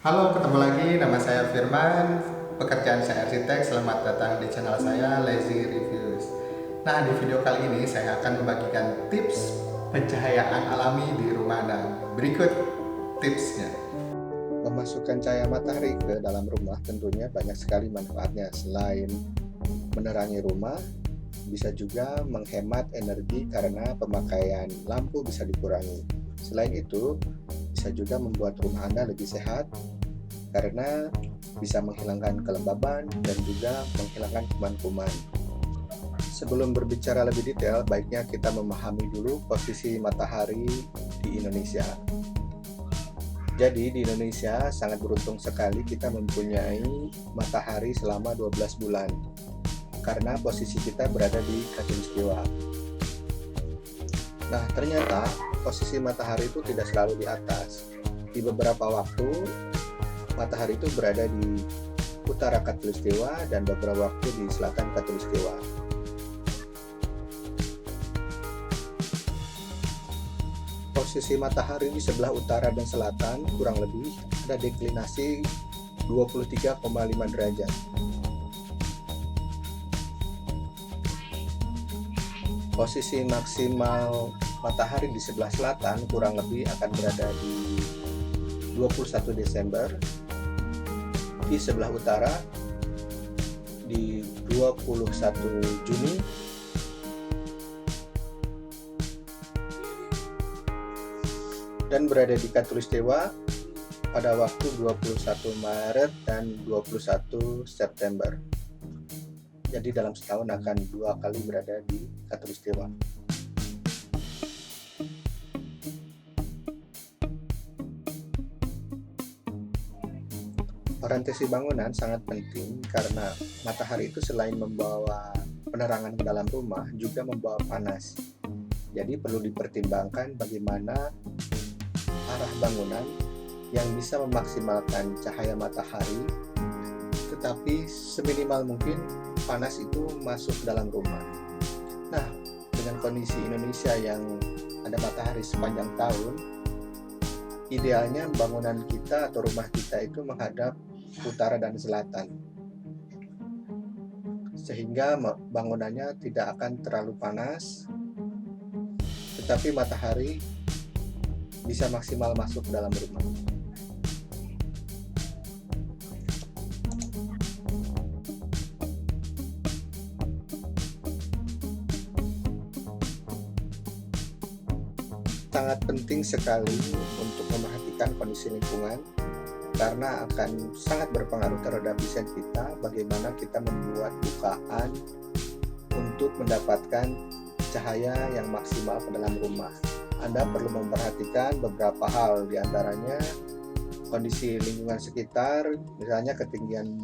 Halo, ketemu lagi. Nama saya Firman. Pekerjaan saya arsitek. Selamat datang di channel saya Lazy Reviews. Nah, di video kali ini saya akan membagikan tips pencahayaan alami di rumah Anda. Berikut tipsnya. Memasukkan cahaya matahari ke dalam rumah tentunya banyak sekali manfaatnya. Selain menerangi rumah, bisa juga menghemat energi karena pemakaian lampu bisa dikurangi. Selain itu, bisa juga membuat rumah Anda lebih sehat karena bisa menghilangkan kelembaban dan juga menghilangkan kuman-kuman. Sebelum berbicara lebih detail, baiknya kita memahami dulu posisi matahari di Indonesia. Jadi di Indonesia sangat beruntung sekali kita mempunyai matahari selama 12 bulan karena posisi kita berada di Khatulistiwa. Nah, ternyata posisi matahari itu tidak selalu di atas. Di beberapa waktu matahari itu berada di utara Khatulistiwa dan beberapa waktu di selatan Khatulistiwa. Posisi matahari di sebelah utara dan selatan kurang lebih ada deklinasi 23,5 derajat. Posisi maksimal matahari di sebelah selatan kurang lebih akan berada di 21 Desember, di sebelah utara di 21 Juni, dan berada di Khatulistiwa pada waktu 21 Maret dan 21 September. Jadi dalam setahun akan 2 kali berada di Khatulistiwa. Orientasi bangunan sangat penting karena matahari itu selain membawa penerangan ke dalam rumah juga membawa panas. Jadi perlu dipertimbangkan bagaimana arah bangunan yang bisa memaksimalkan cahaya matahari tetapi seminimal mungkin panas itu masuk ke dalam rumah. Nah, dengan kondisi Indonesia yang ada matahari sepanjang tahun, idealnya bangunan kita atau rumah kita itu menghadap utara dan selatan, sehingga bangunannya tidak akan terlalu panas, tetapi matahari bisa maksimal masuk ke dalam rumah. Sangat penting sekali untuk memperhatikan kondisi lingkungan karena akan sangat berpengaruh terhadap desain kita bagaimana kita membuat bukaan untuk mendapatkan cahaya yang maksimal ke dalam rumah. Anda perlu memperhatikan beberapa hal, diantaranya kondisi lingkungan sekitar, misalnya ketinggian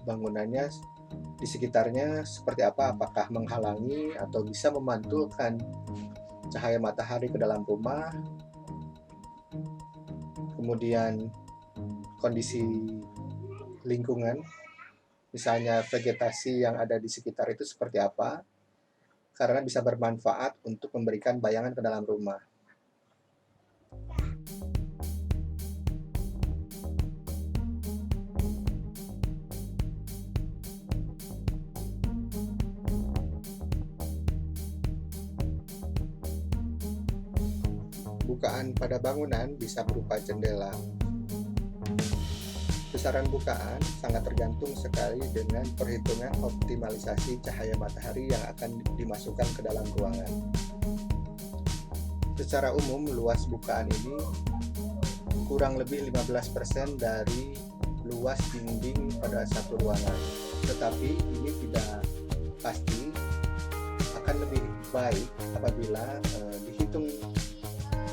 bangunannya di sekitarnya seperti apa, apakah menghalangi atau bisa memantulkan cahaya matahari ke dalam rumah. Kemudian kondisi lingkungan, misalnya vegetasi yang ada di sekitar itu seperti apa, karena bisa bermanfaat untuk memberikan bayangan ke dalam rumah. Bukaan pada bangunan bisa berupa jendela. Besaran bukaan sangat tergantung sekali dengan perhitungan optimalisasi cahaya matahari yang akan dimasukkan ke dalam ruangan. Secara umum, luas bukaan ini kurang lebih 15% dari luas dinding pada satu ruangan. Tetapi ini tidak pasti, akan lebih baik apabila dihitung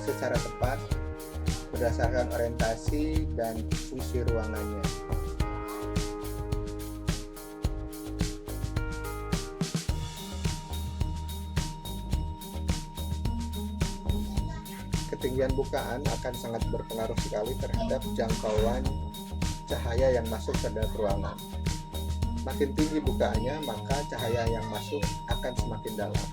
secara tepat berdasarkan orientasi dan fungsi ruangannya. Ketinggian bukaan akan sangat berpengaruh sekali terhadap jangkauan cahaya yang masuk ke dalam ruangan. Makin tinggi bukaannya, maka cahaya yang masuk akan semakin dalam.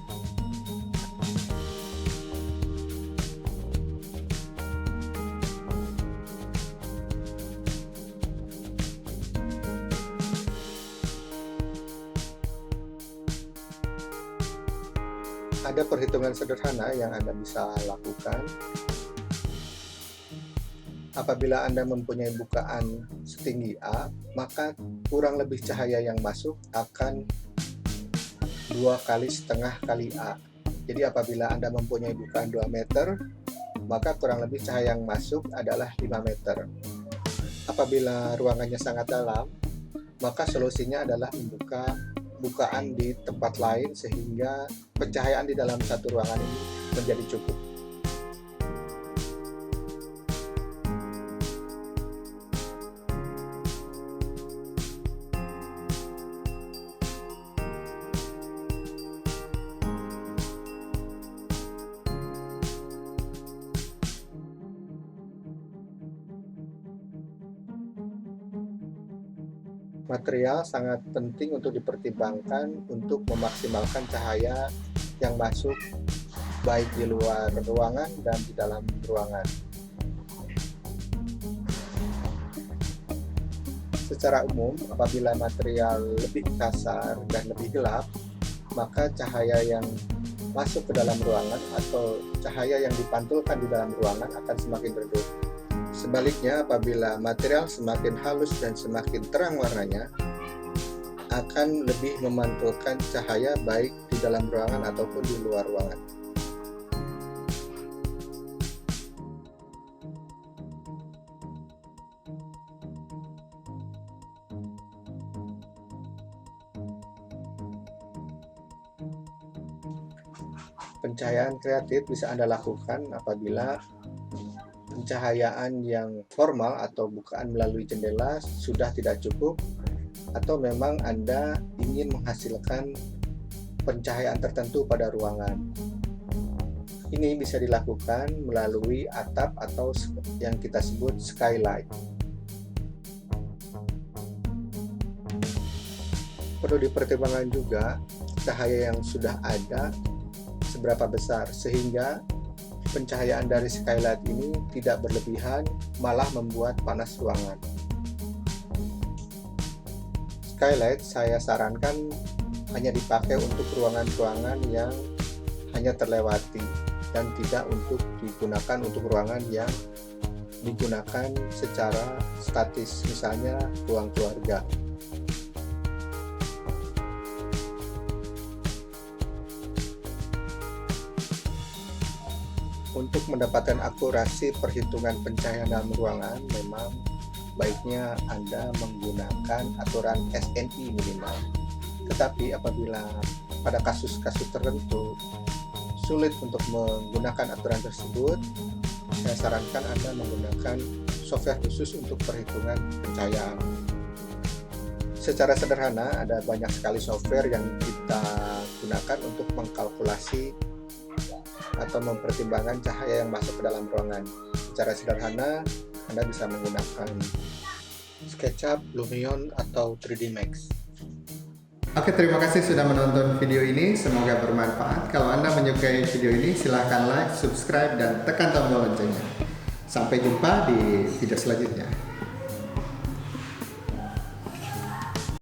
Ada perhitungan sederhana yang Anda bisa lakukan. Apabila Anda mempunyai bukaan setinggi A, maka kurang lebih cahaya yang masuk akan 2,5 kali A. Jadi apabila Anda mempunyai bukaan 2 meter, maka kurang lebih cahaya yang masuk adalah 5 meter. Apabila ruangannya sangat dalam, maka solusinya adalah membuka bukaan di tempat lain sehingga pencahayaan di dalam satu ruangan ini menjadi cukup. Material sangat penting untuk dipertimbangkan untuk memaksimalkan cahaya yang masuk baik di luar ruangan dan di dalam ruangan. Secara umum, apabila material lebih kasar dan lebih gelap, maka cahaya yang masuk ke dalam ruangan atau cahaya yang dipantulkan di dalam ruangan akan semakin redup. Sebaliknya, apabila material semakin halus dan semakin terang warnanya, akan lebih memantulkan cahaya baik di dalam ruangan ataupun di luar ruangan. Pencahayaan kreatif bisa Anda lakukan apabila pencahayaan yang formal atau bukaan melalui jendela sudah tidak cukup, atau memang Anda ingin menghasilkan pencahayaan tertentu pada ruangan. Ini bisa dilakukan melalui atap atau yang kita sebut skylight. Perlu dipertimbangkan juga cahaya yang sudah ada seberapa besar, sehingga pencahayaan dari skylight ini tidak berlebihan, malah membuat panas ruangan. Skylight saya sarankan hanya dipakai untuk ruangan-ruangan yang hanya terlewati dan tidak untuk digunakan untuk ruangan yang digunakan secara statis, misalnya ruang keluarga. Untuk mendapatkan akurasi perhitungan pencahayaan dalam ruangan, memang baiknya Anda menggunakan aturan SNI minimal. Tetapi apabila pada kasus-kasus tertentu sulit untuk menggunakan aturan tersebut, saya sarankan Anda menggunakan software khusus untuk perhitungan pencahayaan. Secara sederhana, ada banyak sekali software yang kita gunakan untuk mengkalkulasi atau mempertimbangkan cahaya yang masuk ke dalam ruangan. Secara sederhana, Anda bisa menggunakan SketchUp, Lumion, atau 3D Max. Oke, terima kasih sudah menonton video ini. Semoga bermanfaat. Kalau Anda menyukai video ini, silahkan like, subscribe, dan tekan tombol loncengnya. Sampai jumpa di video selanjutnya.